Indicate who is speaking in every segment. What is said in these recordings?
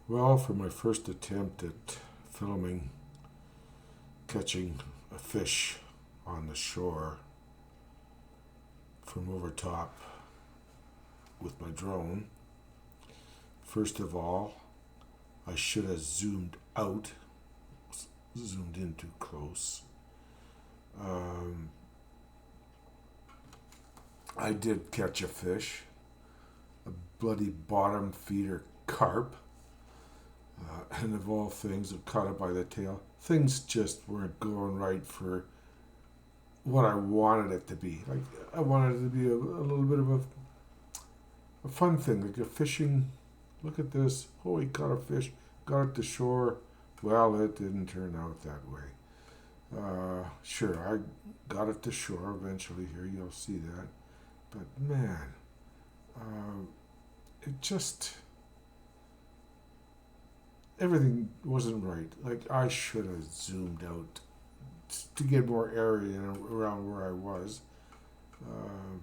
Speaker 1: Well, for my first attempt at filming catching a fish on the shore from over top with my drone, first of all, I should have zoomed out, zoomed in too close. I did catch a fish, a bloody bottom feeder carp. And of all things, it caught it by the tail. Things just weren't going right for what I wanted it to be. Like, I wanted it to be a little bit of a fun thing, like a fishing. Look at this. Oh, he caught a fish, got it to shore. Well, it didn't turn out that way. Sure, I got it to shore eventually. Here, you'll see that. But man, it just everything wasn't right. Like, I should have zoomed out to get more area around where I was. Um,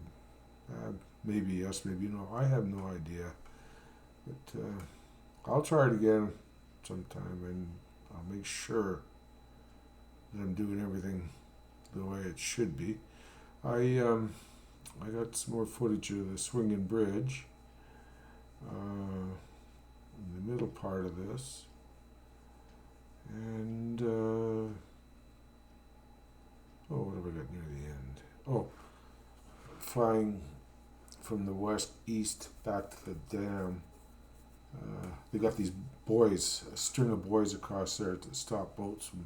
Speaker 1: Maybe yes, maybe no. I have no idea. But I'll try it again sometime, and I'll make sure that I'm doing everything the way it should be. I got some more footage of the swinging bridge in the middle part of this. And, what have I got near the end? Oh, flying from the west east back to the dam. They got these buoys, a string of buoys across there to stop boats from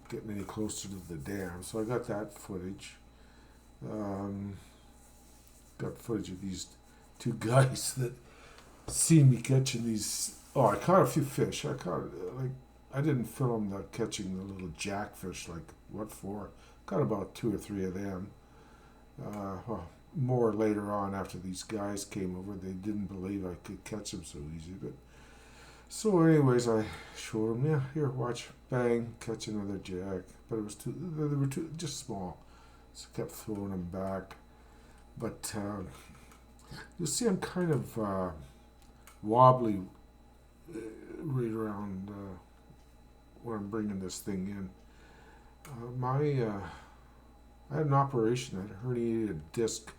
Speaker 1: getting any closer to the dam. So I got that footage. Got footage of these two guys that seen me catching these. Oh, I caught a few fish. I didn't film the catching the little jackfish. Like, what for? Got about 2 or 3 of them. More later on, after these guys came over, they didn't believe I could catch them so easy. But so, anyways, I showed them. Yeah, here, watch, bang, catch another jack. But it was too. They were too just small. So I kept throwing them back. But you'll see, I'm kind of wobbly right around when I'm bringing this thing in. I had an operation. I had a herniated disc,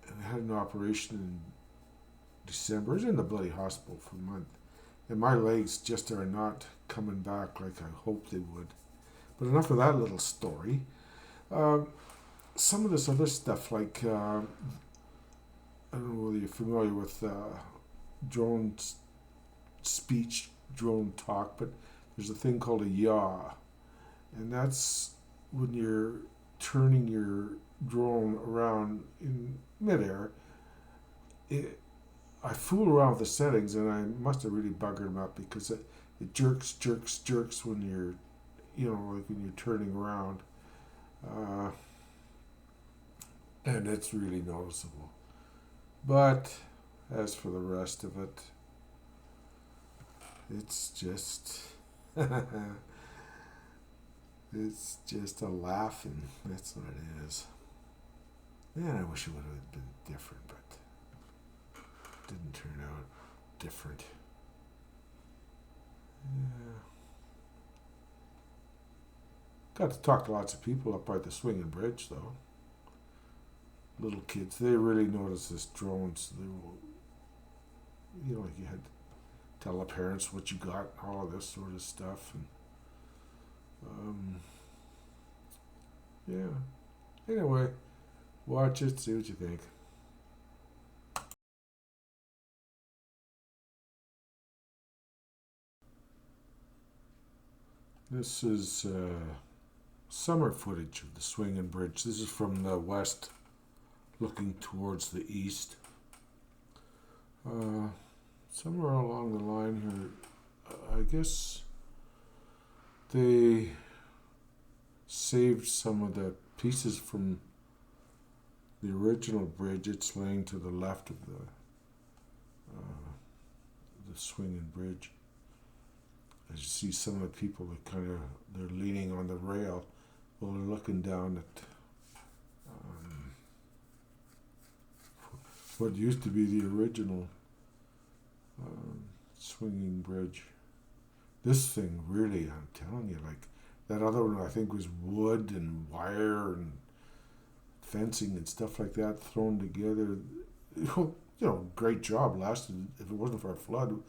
Speaker 1: and I had an operation in December. I was in the bloody hospital for a month, and my legs just are not coming back like I hoped they would. But enough of that little story. Some of this other stuff, like I don't know whether you're familiar with drone speech, drone talk, but there's a thing called a yaw, and that's when you're turning your drone around in midair. I fool around with the settings, and I must have really buggered them up because it jerks when you're, like when you're turning around, and it's really noticeable. But as for the rest of it, it's just it's just a laughing. That's what it is. Man, I wish it would have been different, but it didn't turn out different. Yeah. Got to talk to lots of people up by the swinging bridge, though. Little kids, they really noticed this drones. They will, like you had to tell the parents what you got, all of this sort of stuff, and yeah. Anyway, watch it, see what you think. This is summer footage of the swinging bridge. This is from the west, looking towards the east. Somewhere along the line here, I guess they saved some of the pieces from the original bridge. It's laying to the left of the swinging bridge. As you see, some of the people that they're leaning on the rail while they're looking down at what used to be the original swinging bridge. This thing really, I'm telling you, like that other one I think was wood and wire and fencing and stuff like that thrown together. Great job. Lasted. If it wasn't for a flood,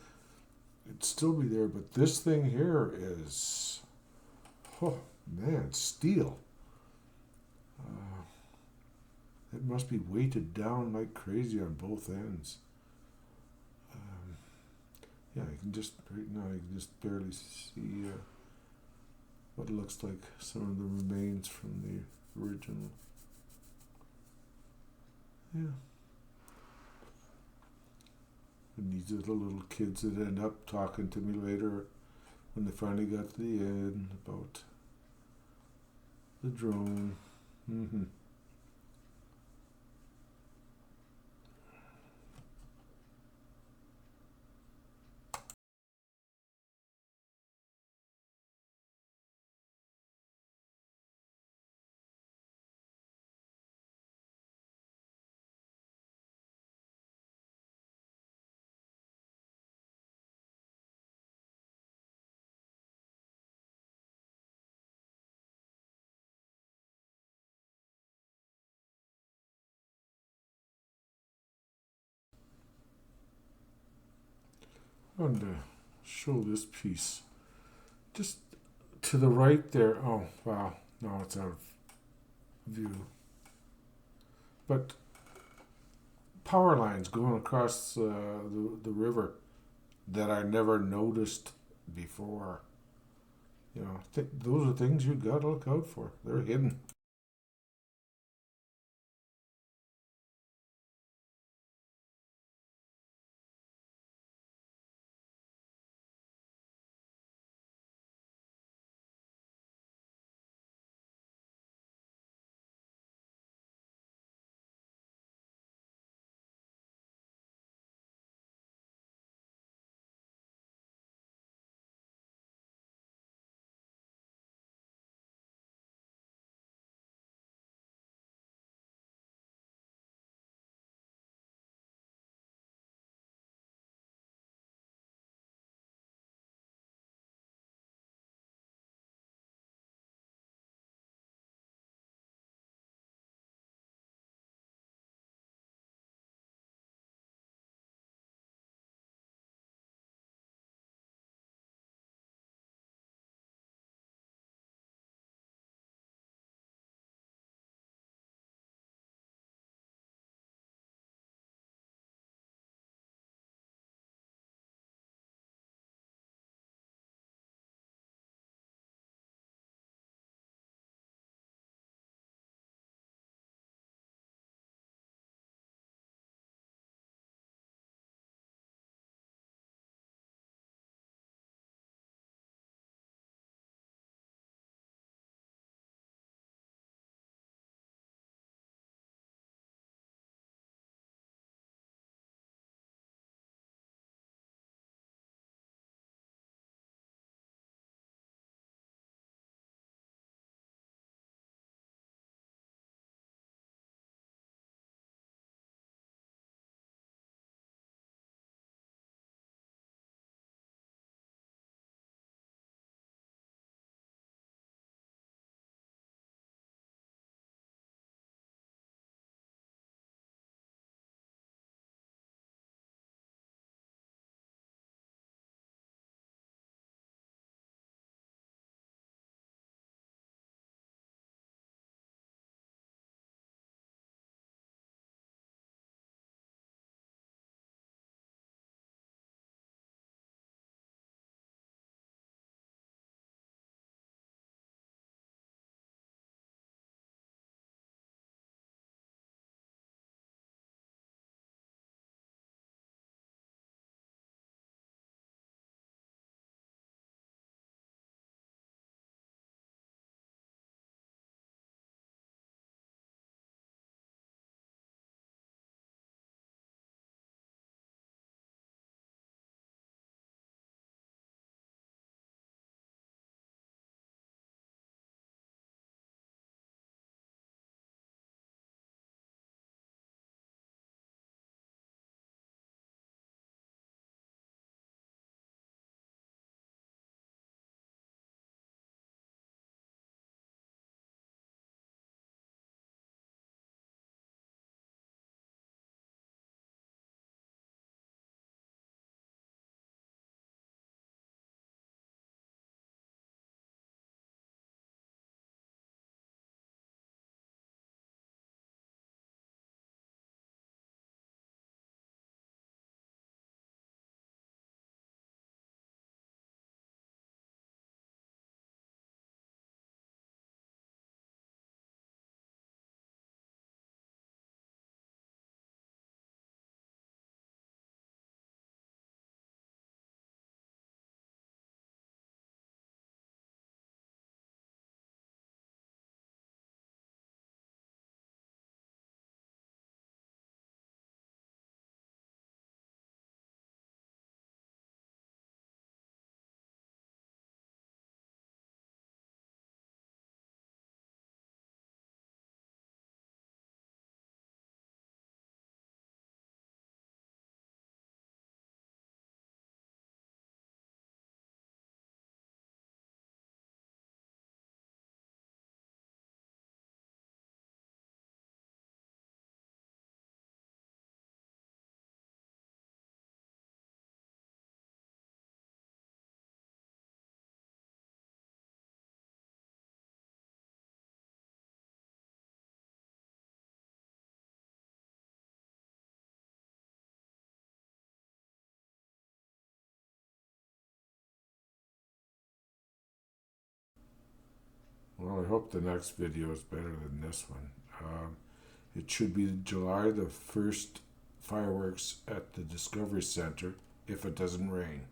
Speaker 1: it'd still be there. But this thing here is, oh man, steel. Uh, it must be weighted down like crazy on both ends. Yeah, you can just right now you can just barely see what looks like some of the remains from the original. Yeah. And these are the little kids that end up talking to me later when they finally got to the end about the drone. Mm-hmm. I wanted to show this piece. Just to the right there. Oh, wow. No, it's out of view. But power lines going across the river that I never noticed before. Those are things you got to look out for. They're hidden. hope the next video is better than this one. It should be July the 1st fireworks at the Discovery Center if it doesn't rain.